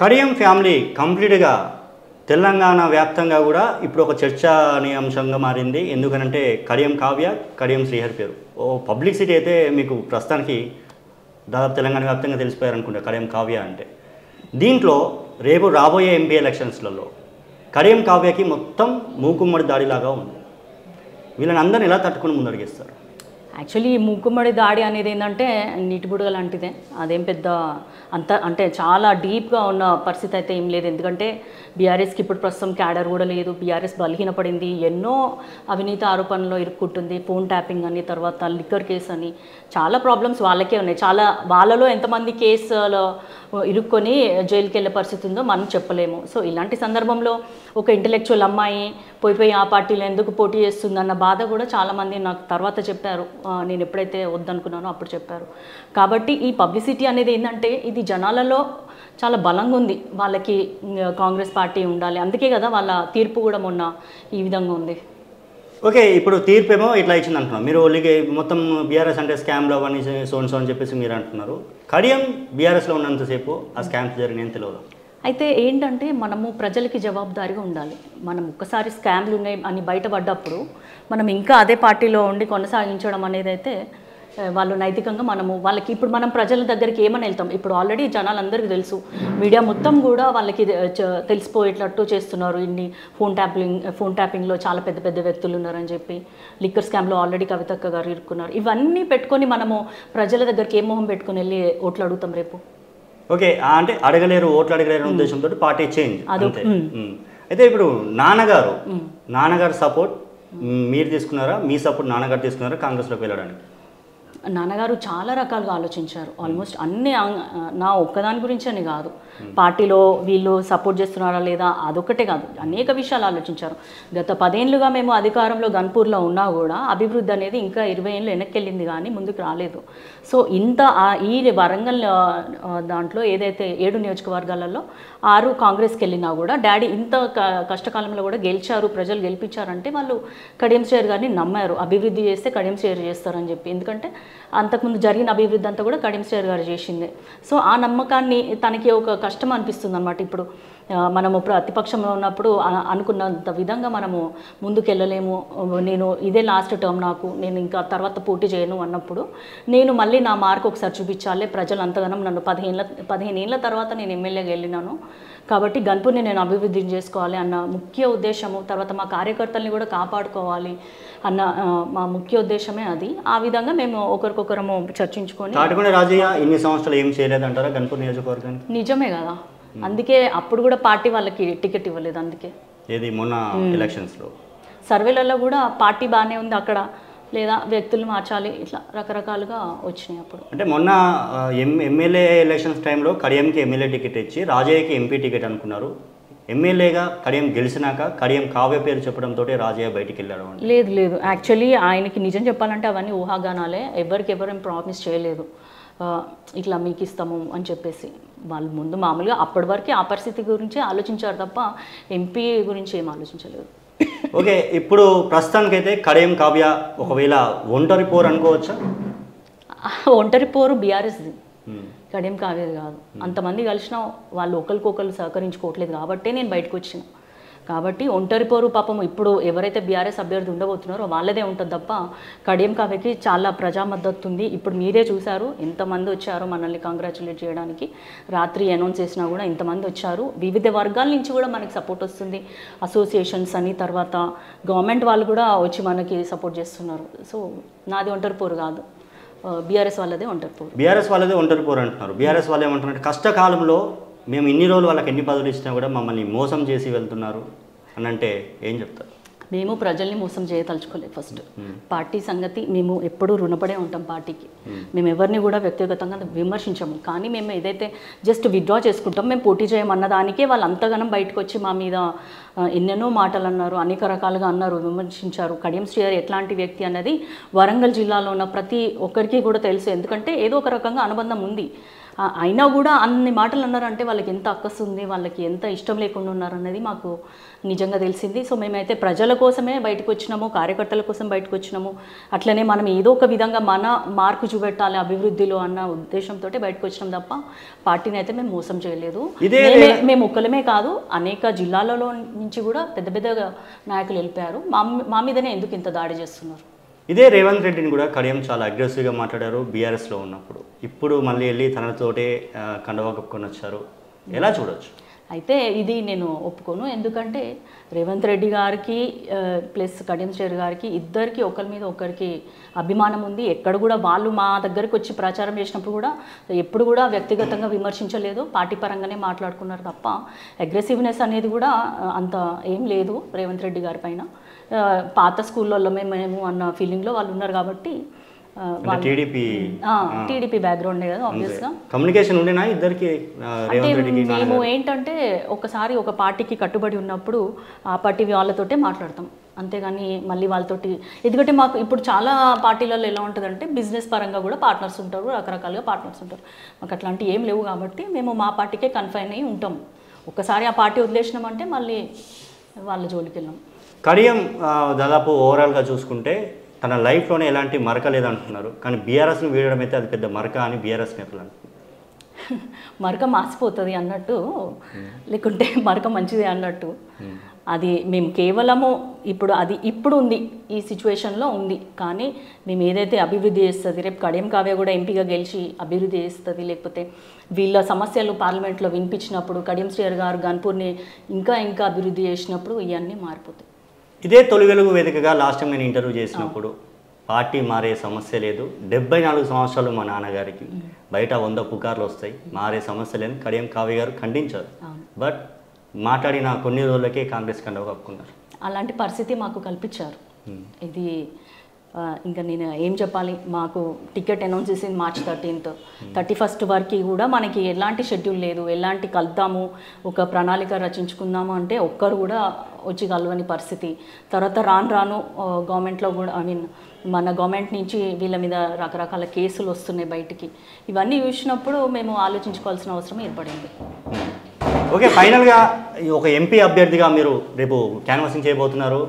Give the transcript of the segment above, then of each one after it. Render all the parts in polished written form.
Kadiyam family కంప్లీట్గా తెలంగాణ వ్యాప్తంగా కూడా ఇప్పుడు ఒక చర్చానీయాంశంగా మారింది. ఎందుకనంటే కడియం కావ్య, కడియం శ్రీహరి పేరు ఓ పబ్లిసిటీ అయితే మీకు ప్రస్తుతానికి దాదాపు తెలంగాణ వ్యాప్తంగా తెలిసిపోయారు అనుకుంటా కడియం కావ్య అంటే. దీంట్లో రేపు రాబోయే ఎంపీ ఎలక్షన్స్లలో కడియం కావ్యకి మొత్తం మూకుమ్మడి దాడిలాగా ఉంది. వీళ్ళని అందరిని ఎలా తట్టుకుని ముందడిగేస్తారు? యాక్చువల్లీ ఈ మూకుమ్మడి దాడి అనేది ఏంటంటే నీటి బుడగ లాంటిదే. అదేం పెద్ద అంత అంటే చాలా డీప్గా ఉన్న పరిస్థితి అయితే ఏం లేదు. ఎందుకంటే బీఆర్ఎస్కి ఇప్పుడు ప్రస్తుతం క్యాడర్ కూడా లేదు. బీఆర్ఎస్ బలహీనపడింది. ఎన్నో అవినీతి ఆరోపణలో ఇరుక్కుంటుంది. ఫోన్ ట్యాపింగ్ అని, తర్వాత లిక్కర్ కేసు అని చాలా ప్రాబ్లమ్స్ వాళ్ళకే ఉన్నాయి. చాలా వాళ్ళలో ఎంతమంది కేసులో ఇరుక్కొని జైలుకి వెళ్ళే పరిస్థితి ఉందో మనం చెప్పలేము. సో ఇలాంటి సందర్భంలో ఒక ఇంటెలెక్చువల్ అమ్మాయి పోయి ఆ పార్టీలో ఎందుకు పోటీ చేస్తుందన్న బాధ కూడా చాలామంది నాకు తర్వాత చెప్పారు. నేను ఎప్పుడైతే వద్దనుకున్నానో అప్పుడు చెప్పారు. కాబట్టి ఈ పబ్లిసిటీ అనేది ఏంటంటే ఇది జనాలలో చాలా బలంగా ఉంది. వాళ్ళకి కాంగ్రెస్ పార్టీ ఉండాలి, అందుకే కదా వాళ్ళ తీర్పు కూడా మొన్న ఈ విధంగా ఉంది. ఓకే, ఇప్పుడు తీర్పు ఏమో ఇట్లా ఇచ్చింది అంటున్నారు మీరు. ఓన్లీకి మొత్తం బీఆర్ఎస్ అంటే స్కామ్లో అవన్నీ సోన్ అని చెప్పేసి మీరు అంటున్నారు. కడియం బీఆర్ఎస్లో ఉన్నంతసేపు ఆ స్కామ్స్ జరిగినాయని తెలియదు. అయితే ఏంటంటే మనము ప్రజలకి జవాబుదారీగా ఉండాలి. మనం ఒక్కసారి స్కామ్లు ఉన్నాయి అని బయటపడ్డప్పుడు మనం ఇంకా అదే పార్టీలో ఉండి కొనసాగించడం అనేది అయితే వాళ్ళు నైతికంగా వాళ్ళకి ఇప్పుడు మనం ప్రజల దగ్గరికి ఏమని వెళ్తాం. ఇప్పుడు ఆల్రెడీ జనాలందరికీ తెలుసు, మీడియా మొత్తం కూడా వాళ్ళకి తెలిసిపోయేటట్టు చేస్తున్నారు. ఇన్ని ఫోన్ ట్యాపింగ్లో చాలా పెద్ద పెద్ద వ్యక్తులు ఉన్నారని చెప్పి, లిక్కర్ స్కామ్లో ఆల్రెడీ కవితక్క గారు ఇరుక్కున్నారు. ఇవన్నీ పెట్టుకొని మనము ప్రజల దగ్గరికి ఏ మొహం పెట్టుకుని వెళ్ళి ఓట్లు అడుగుతాం రేపు? ఓకే, అంటే అడగలేరు, ఓట్లు అడగలేరు ఉద్దేశంతో పార్టీ చేంజ్. అయితే ఇప్పుడు నాన్నగారు సపోర్ట్ మీరు తీసుకున్నారా, మీ సపోర్ట్ నాన్నగారు తీసుకున్నారా కాంగ్రెస్లోకి వెళ్ళడానికి? నాన్నగారు చాలా రకాలుగా ఆలోచించారు. ఆల్మోస్ట్ అన్ని నా ఒక్కదాని గురించి అని కాదు, పార్టీలో వీళ్ళు సపోర్ట్ చేస్తున్నారా లేదా అదొక్కటే కాదు, అనేక విషయాలు ఆలోచించారు. గత 10 ఏళ్ళుగా మేము అధికారంలో గన్పూర్లో ఉన్నా కూడా అభివృద్ధి అనేది ఇంకా 20 ఏళ్ళు వెనక్కి వెళ్ళింది కానీ ముందుకు రాలేదు. సో ఈ వరంగల్ దాంట్లో ఏదైతే 7 నియోజకవర్గాలలో 6 కాంగ్రెస్కి వెళ్ళినా కూడా డాడీ ఇంత కష్టకాలంలో కూడా గెలిచారు, ప్రజలు గెలిపించారంటే వాళ్ళు కడియం శ్రీహరి గారిని నమ్మారు. అభివృద్ధి చేస్తే కడియం శ్రీహరి చేస్తారని చెప్పి. ఎందుకంటే అంతకుముందు జరిగిన అభివృద్ధి అంతా కూడా కడియం శ్రీహరి గారు చేసిందే. సో ఆ నమ్మకాన్ని తనకి ఒక కష్టం అనిపిస్తుంది అన్నమాట. ఇప్పుడు మనము ప్రతిపక్షంలో ఉన్నప్పుడు అనుకున్నంత విధంగా మనము ముందుకెళ్ళలేము, నేను ఇదే లాస్ట్ టర్మ్, నేను ఇంకా తర్వాత పోటీ చేయను అన్నప్పుడు నేను మళ్ళీ నా మార్క్ ఒకసారి చూపించాలి. ప్రజలు అంతగానం నన్ను 15 ఏళ్ళ తర్వాత నేను ఎమ్మెల్యేగా వెళ్ళినాను కాబట్టి గన్పూర్ని నేను అభివృద్ధి చేసుకోవాలి అన్న ముఖ్య ఉద్దేశము, తర్వాత మా కార్యకర్తల్ని కూడా కాపాడుకోవాలి అన్న మా ముఖ్య ఉద్దేశమే అది. ఆ విధంగా మేము ఒకరికొకరము చర్చించుకొని. రాజయ్య ఇన్ని సంవత్సరాలు ఏం చేయలేదంటారా గన్పూర్ నియోజకవర్గానికి? నిజమే కదా, అందుకే అప్పుడు కూడా పార్టీ వాళ్ళకి టికెట్ ఇవ్వలేదు. అందుకే ఏది మొన్న ఎలక్షన్స్లో సర్వేలలో కూడా పార్టీ బాగానే ఉంది అక్కడ, లేదా వ్యక్తులు మార్చాలి, ఇట్లా రకరకాలుగా వచ్చినాయి. అప్పుడు అంటే మొన్న ఎమ్మెల్యే ఎలక్షన్స్ టైంలో కడియంకి ఎమ్మెల్యే టికెట్ ఇచ్చి రాజయ్యకి ఎంపీ టికెట్ అనుకున్నారు. ఎమ్మెల్యేగా కడియం గెలిచినాక కడియం కావ్య పేరు చెప్పడంతో రాజయ్య బయటికి వెళ్ళాడు. లేదు, యాక్చువల్లీ ఆయనకి నిజం చెప్పాలంటే అవన్నీ ఊహాగానాలే. ఎవరికేం ప్రామిస్ చేయలేదు ఇట్లా మీకు ఇస్తాము అని చెప్పేసి. వాళ్ళు ముందు మామూలుగా అప్పటి వరకే ఆ పరిస్థితి గురించి ఆలోచించారు తప్ప ఎంపీ గురించి ఏం ఆలోచించలేదు. ఓకే, ఇప్పుడు ప్రస్తుతానికైతే కడియం కావ్య ఒకవేళ ఒంటరి పోరు అనుకోవచ్చా? ఒంటరి పోరు బీఆర్ఎస్ది, కడియం కావ్యది కాదు. అంతమంది కలిసినా వాళ్ళు ఒకరికొకరు సహకరించుకోవట్లేదు కాబట్టే నేను బయటకు వచ్చిన. కాబట్టి ఒంటరి పోరు పాపం ఇప్పుడు ఎవరైతే బీఆర్ఎస్ అభ్యర్థి ఉండబోతున్నారో వాళ్ళదే ఉంటుంది తప్ప కడియం కావ్యకి చాలా ప్రజా మద్దతు ఉంది. ఇప్పుడు మీరే చూశారు ఎంతమంది వచ్చారో మనల్ని కంగ్రాచులేట్ చేయడానికి. రాత్రి అనౌన్స్ చేసినా కూడా ఇంతమంది వచ్చారు. వివిధ వర్గాల నుంచి కూడా మనకి సపోర్ట్ వస్తుంది. అసోసియేషన్స్ అని, తర్వాత గవర్నమెంట్ వాళ్ళు కూడా వచ్చి మనకి సపోర్ట్ చేస్తున్నారు. సో నాది ఒంటరి పోరు కాదు, బీఆర్ఎస్ వాళ్ళదే ఒంటరి పోరు. బీఆర్ఎస్ వాళ్ళదే ఒంటరి పోరు అంటున్నారు. బీఆర్ఎస్ వాళ్ళు ఏమంటున్నారు, కష్టకాలంలో మేము ఇన్ని రోజులు వాళ్ళకి ఎన్ని పదవులు ఇచ్చినా కూడా మమ్మల్ని మోసం చేసి వెళ్తున్నారు అని అంటే ఏం చెప్తారు? మేము ప్రజల్ని మోసం చేయదలుచుకోలేదు. ఫస్ట్ పార్టీ సంగతి మేము ఎప్పుడూ రుణపడే ఉంటాం పార్టీకి. మేము ఎవరిని కూడా వ్యక్తిగతంగా విమర్శించము. కానీ మేము ఏదైతే జస్ట్ విత్డ్రా చేసుకుంటాం, మేము పోటీ చేయమన్న దానికే వాళ్ళు అంతగానం బయటకు వచ్చి మా మీద ఎన్నెన్నో మాటలు అన్నారు, అనేక రకాలుగా అన్నారు, విమర్శించారు. కడియం శ్రీహరి ఎట్లాంటి వ్యక్తి అన్నది వరంగల్ జిల్లాలో ఉన్న ప్రతి ఒక్కరికి కూడా తెలుసు. ఎందుకంటే ఏదో ఒక రకంగా అనుబంధం ఉంది. అయినా కూడా అన్ని మాటలు అన్నారంటే వాళ్ళకి ఎంత అక్కసు ఉంది, వాళ్ళకి ఎంత ఇష్టం లేకుండా ఉన్నారనేది మాకు నిజంగా తెలిసింది. సో మేమైతే ప్రజల కోసమే బయటకు వచ్చినాము, కార్యకర్తల కోసం బయటకు వచ్చినాము. అట్లనే మనం ఏదో ఒక విధంగా మన మార్కు చూపెట్టాలి అభివృద్ధిలో అన్న ఉద్దేశంతో బయటకు వచ్చినాం తప్ప పార్టీని అయితే మేము మోసం చేయలేదు. మేము ఒక్కలమే కాదు, అనేక జిల్లాలలో నుంచి కూడా పెద్ద పెద్ద నాయకులు వెళ్ళిపోయారు. మా మీదనే ఎందుకు ఇంత దాడి చేస్తున్నారు? ఇదే రేవంత్ రెడ్డిని కూడా కడియం చాలా అగ్రెసివ్గా మాట్లాడారు బీఆర్ఎస్లో ఉన్నప్పుడు. ఇప్పుడు మళ్ళీ వెళ్ళి తనతోటే కండవా కప్పుకొని వచ్చారు. ఎలా చూడవచ్చు? అయితే ఇది నేను ఒప్పుకోను. ఎందుకంటే రేవంత్ రెడ్డి గారికి ప్లస్ కడియం శ్రీహరి గారికి ఇద్దరికి ఒకరి మీద ఒకరికి అభిమానం ఉంది. ఎక్కడ కూడా వాళ్ళు మా దగ్గరికి వచ్చి ప్రచారం చేసినప్పుడు కూడా ఎప్పుడు కూడా వ్యక్తిగతంగా విమర్శించలేదు, పార్టీ పరంగానే మాట్లాడుకున్నారు తప్ప అగ్రెసివ్నెస్ అనేది కూడా అంత ఏం లేదు రేవంత్ రెడ్డి గారి పైన. పాత స్కూళ్ళల్లో మేము అన్న ఫీలింగ్లో వాళ్ళు ఉన్నారు కాబట్టి టీడీపీ బ్యాక్గ్రౌండే కదా ఆబ్వియస్గా. కమ్యూనికేషన్ ఉండేనా ఇద్దరికి? మేము ఏంటంటే ఒకసారి ఒక పార్టీకి కట్టుబడి ఉన్నప్పుడు ఆ పార్టీ వాళ్ళతోటే మాట్లాడతాం, అంతేగాని మళ్ళీ వాళ్ళతోటి. ఎందుకంటే మాకు ఇప్పుడు చాలా పార్టీలలో ఎలా ఉంటుందంటే బిజినెస్ పరంగా కూడా పార్ట్నర్స్ ఉంటారు, రకరకాలుగా పార్ట్నర్స్ ఉంటారు. మాకు అట్లాంటివి ఏం లేవు కాబట్టి మేము మా పార్టీకే కన్ఫైన్ అయ్యి ఉంటాం. ఒక్కసారి ఆ పార్టీ వదిలేసినామంటే మళ్ళీ వాళ్ళ జోలికి వెళ్ళాం. కడియం దాదాపు ఓవరాల్గా చూసుకుంటే తన లైఫ్లోనే ఎలాంటి మరక లేదంటున్నారు, కానీ బీఆర్ఎస్ను వీడడం అయితే అది పెద్ద మరక అని బీఆర్ఎస్ నేతలు అంటున్నారు. మరక మాసిపోతుంది అన్నట్టు, లేకుంటే మరక మంచిది అన్నట్టు. అది మేము కేవలము ఇప్పుడు ఉంది, ఈ సిచ్యువేషన్లో ఉంది. కానీ మేము ఏదైతే అభివృద్ధి చేస్తుంది, రేపు కడియం కావ్య కూడా ఎంపీగా గెలిచి అభివృద్ధి చేస్తుంది, లేకపోతే వీళ్ళ సమస్యలు పార్లమెంట్లో వినిపించినప్పుడు కడియం శ్రీహరి గారు గన్పూర్ని ఇంకా అభివృద్ధి చేసినప్పుడు ఇవన్నీ మారిపోతాయి. ఇదే తొలి వెలుగు వేదికగా లాస్ట్ టైం నేను ఇంటర్వ్యూ చేసినప్పుడు పార్టీ మారే సమస్య లేదు, 74 సంవత్సరాలు మా నాన్నగారికి, బయట 100 పుకార్లు వస్తాయి, మారే సమస్య లేని కడియం కావ్య గారు ఖండించారు. బట్ మాట్లాడిన కొన్ని రోజులకే కాంగ్రెస్ కండవ కప్పుకున్నారు. అలాంటి పరిస్థితి మాకు కల్పించారు. ఇది ఇంకా నేను ఏం చెప్పాలి, మాకు టికెట్ అనౌన్స్ చేసింది March 13th, 31st వరకు కూడా మనకి ఎలాంటి షెడ్యూల్ లేదు, ఎలాంటి కలుద్దాము ఒక ప్రణాళిక రచించుకుందాము అంటే ఒక్కరు కూడా వచ్చి కలవని పరిస్థితి. తర్వాత రాను గవర్నమెంట్లో కూడా మన గవర్నమెంట్ నుంచి వీళ్ళ మీద రకరకాల కేసులు వస్తున్నాయి బయటికి. ఇవన్నీ చూసినప్పుడు మేము ఆలోచించుకోవాల్సిన అవసరం ఏర్పడింది. ఓకే, ఫైనల్గా ఒక ఎంపీ అభ్యర్థిగా మీరు రేపు క్యాన్వాసింగ్ చేయబోతున్నారు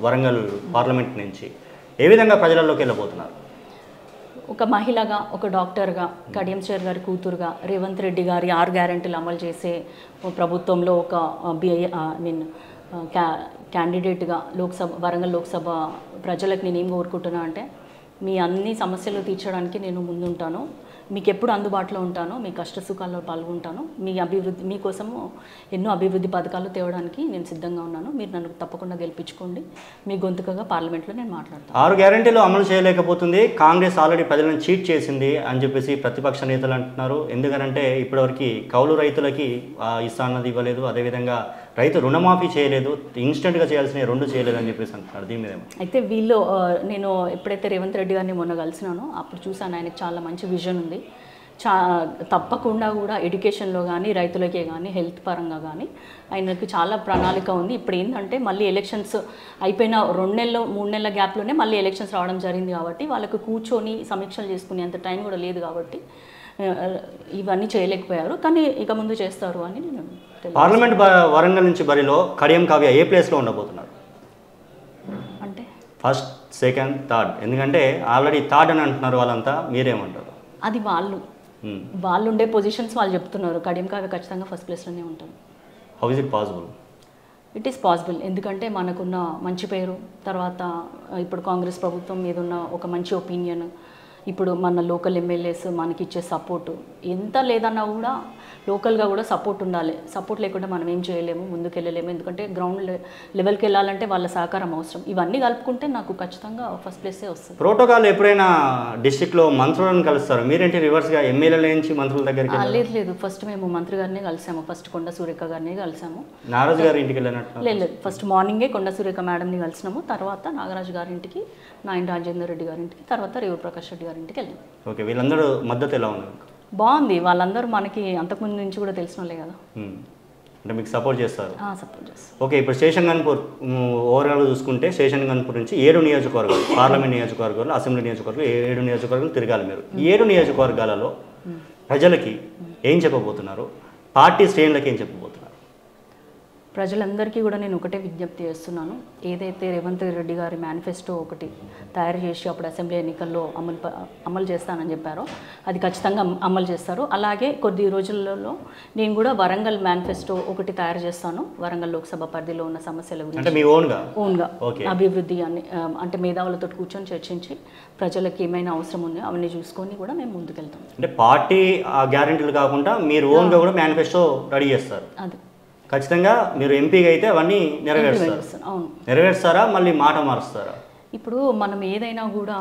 వరంగల్ పార్లమెంట్ నుంచి. ఏ విధంగా ప్రజలలోకి వెళ్ళబోతున్నారు? ఒక మహిళగా, ఒక డాక్టర్గా, కడియం శ్రీహరి గారి కూతురుగా, రేవంత్ రెడ్డి గారి 6 గ్యారెంటీలు అమలు చేసే ప్రభుత్వంలో ఒక క్యాండిడేట్గా వరంగల్ లోక్సభ ప్రజలకు నేను ఏం కోరుకుంటున్నా అంటే, మీ అన్ని సమస్యలు తీర్చడానికి నేను ముందుంటాను, మీకు ఎప్పుడు అందుబాటులో ఉంటాను, మీ కష్ట సుఖాల్లో పాల్గొంటాను, మీ అభివృద్ధి మీకోసము ఎన్నో అభివృద్ధి పథకాలు తేవడానికి నేను సిద్ధంగా ఉన్నాను, మీరు నన్ను తప్పకుండా గెలిపించుకోండి, మీ గొంతుకగా పార్లమెంట్లో నేను మాట్లాడతాను. 6 గ్యారెంటీలు అమలు చేయలేకపోతుంది, కాంగ్రెస్ ఆల్రెడీ ప్రజలను చీట్ చేసింది అని చెప్పేసి ప్రతిపక్ష నేతలు అంటున్నారు. ఎందుకంటే ఇప్పటివరకు కౌలు రైతులకి ఇస్తా అన్నది ఇవ్వలేదు, అదేవిధంగా రైతు రుణమాఫీ చేయలేదు, ఇన్స్టెంట్గా చేయాల్సిన 2 చేయలేదు అని చెప్పేసి అంటున్నారు. దీని మీద అయితే నేను ఎప్పుడైతే రేవంత్ రెడ్డి గారిని మొన్న కలిసినానో అప్పుడు చూసాను, ఆయనకు చాలా మంచి విజన్ ఉంది. తప్పకుండా కూడా ఎడ్యుకేషన్లో కానీ, రైతులకే కానీ, హెల్త్ పరంగా కానీ ఆయనకి చాలా ప్రణాళిక ఉంది. ఇప్పుడు ఏంటంటే మళ్ళీ ఎలక్షన్స్ అయిపోయిన 2 నెలలు 3 నెలల గ్యాప్లోనే మళ్ళీ ఎలక్షన్స్ రావడం జరిగింది కాబట్టి వాళ్ళకు కూర్చొని సమీక్షలు చేసుకునే అంత టైం కూడా లేదు కాబట్టి ఇవన్నీ చేయలేకపోయారు. కానీ ఇక ముందు చేస్తారు అని నేను పార్లమెంట్ వరంగల్ నుంచి బరిలో కడియం కావ్య ఏ ప్లేస్లో ఉండబోతున్నారు? అంటే ఫస్ట్, సెకండ్, థర్డ్, ఎందుకంటే ఆల్రెడీ థర్డ్ అని అంటున్నారు వాళ్ళంతా, మీరేమంటారు? అది వాళ్ళు ఉండే పొజిషన్స్ వాళ్ళు చెప్తున్నారు. కడియం కావ్య ఖచ్చితంగా ఫస్ట్ ప్లేస్లోనే ఉంటారు. How is it possible? It is possible, ఎందుకంటే మనకున్న మంచి పేరు, తర్వాత ఇప్పుడు కాంగ్రెస్ ప్రభుత్వం మీద ఉన్న ఒక మంచి ఒపీనియన్, ఇప్పుడు మన లోకల్ ఎమ్మెల్యేస్ మనకి ఇచ్చే సపోర్టు, ఎంత లేదన్నా కూడా లోకల్గా కూడా సపోర్ట్ ఉండాలి. సపోర్ట్ లేకుండా మనం ఏం చేయలేము, ముందుకు వెళ్ళలేము. ఎందుకంటే గ్రౌండ్ లెవెల్కి వెళ్ళాలంటే వాళ్ళ సహకారం అవసరం. ఇవన్నీ కలుపుకుంటే నాకు ఖచ్చితంగా ఫస్ట్ ప్లేసే వస్తుంది. ప్రోటోకాల్ ఎప్పుడైనా డిస్ట్రిక్ట్లో మంత్రులను కలుస్తారు, మీరేంటి రివర్స్గా ఎమ్మెల్యేల నుంచి మంత్రుల దగ్గరికి? లేదు, ఫస్ట్ మేము మంత్రి గారిని కలిసాము, ఫస్ట్ కొండ సురేఖ గారిని కలిసాము. నారాజు గారి ఇంటికి వెళ్ళినట్టు? లేదు, ఫస్ట్ మార్నింగే కొండ సురేఖ మేడంని కలిసినాము, తర్వాత నాగరాజు గారింటికి, నాయన రాజేందర్ రెడ్డి గారింటికి, తర్వాత రేవు ప్రకాష్ రెడ్డి గారింటికి వెళ్ళాము. ఓకే, వీళ్ళందరూ మద్దతు ఎలా ఉన్నారు? బాగుంది, వాళ్ళందరూ మనకి అంతకుముందు నుంచి కూడా తెలిసిన వాళ్ళే కదా, అంటే మీకు సపోర్ట్ చేస్తారు? సపోర్ట్ చేస్తారు. ఓకే, ఇప్పుడు స్టేషన్ గన్పూర్ ఓవరాల్గా చూసుకుంటే స్టేషన్ గన్పూర్ నుంచి 7 నియోజకవర్గాలు, పార్లమెంట్ నియోజకవర్గాలు, అసెంబ్లీ నియోజకవర్గాలు, 7 నియోజకవర్గాలు తిరగాలి మీరు. 7 నియోజకవర్గాలలో ప్రజలకి ఏం చెప్పబోతున్నారు, పార్టీ శ్రేణులకి ఏం చెప్పబోతున్నారు? ప్రజలందరికీ కూడా నేను ఒకటే విజ్ఞప్తి చేస్తున్నాను. ఏదైతే రేవంత్ రెడ్డి గారి మేనిఫెస్టో ఒకటి తయారు చేసి అప్పుడు అసెంబ్లీ ఎన్నికల్లో అమలు చేస్తానని చెప్పారో అది ఖచ్చితంగా అమలు చేస్తారు. అలాగే కొద్ది రోజులలో నేను కూడా వరంగల్ మేనిఫెస్టో ఒకటి తయారు చేస్తాను. వరంగల్ లోక్సభ పరిధిలో ఉన్న సమస్యల అంటే గురించి మీ ఓన్గా అభివృద్ధి అని అంటే మేధావులతో కూర్చొని చర్చించి ప్రజలకు ఏమైనా అవసరం ఉందో అవన్నీ చూసుకొని కూడా మేము ముందుకెళ్తాం. అంటే పార్టీ గ్యారెంటీలు కాకుండా మీరు ఓన్గా కూడా మేనిఫెస్టో రెడీ చేస్తారు. అది ఖచ్చితంగా మీరు ఎంపీగా అయితే అవన్నీ నెరవేరుస్తారు. అవును, నెరవేరుస్తారా, మళ్ళీ మాట మారుస్తారా? ఇప్పుడు మనం ఏదైనా కూడా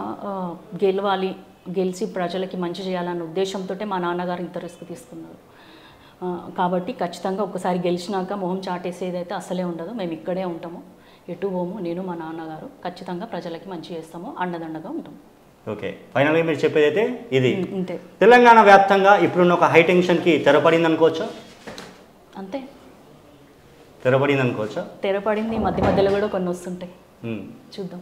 గెలవాలి, గెలిచి ప్రజలకి మంచి చేయాలన్న ఉద్దేశంతో మా నాన్నగారు ఇంత రిస్క్ తీసుకున్నారు. కాబట్టి ఖచ్చితంగా ఒకసారి గెలిచినాక మొహం చాటేసేదైతే అసలే ఉండదు. మేము ఇక్కడే ఉంటాము, ఎటు పోము. నేను మా నాన్నగారు ఖచ్చితంగా ప్రజలకి మంచి చేస్తాము, అండదండగా ఉంటాము. ఓకే, ఫైనల్గా మీరు చెప్పేది అయితే ఇది. అంతే. తెలంగాణ వ్యాప్తంగా ఇప్పుడున్న ఒక హై టెన్షన్కి తెరపడింది అనుకోవచ్చా? అంతే, తెరపడింది అనుకోవచ్చా? తెరపడింది. మధ్య మధ్యలో కూడా కొన్ని వస్తుంటాయి, చూద్దాం.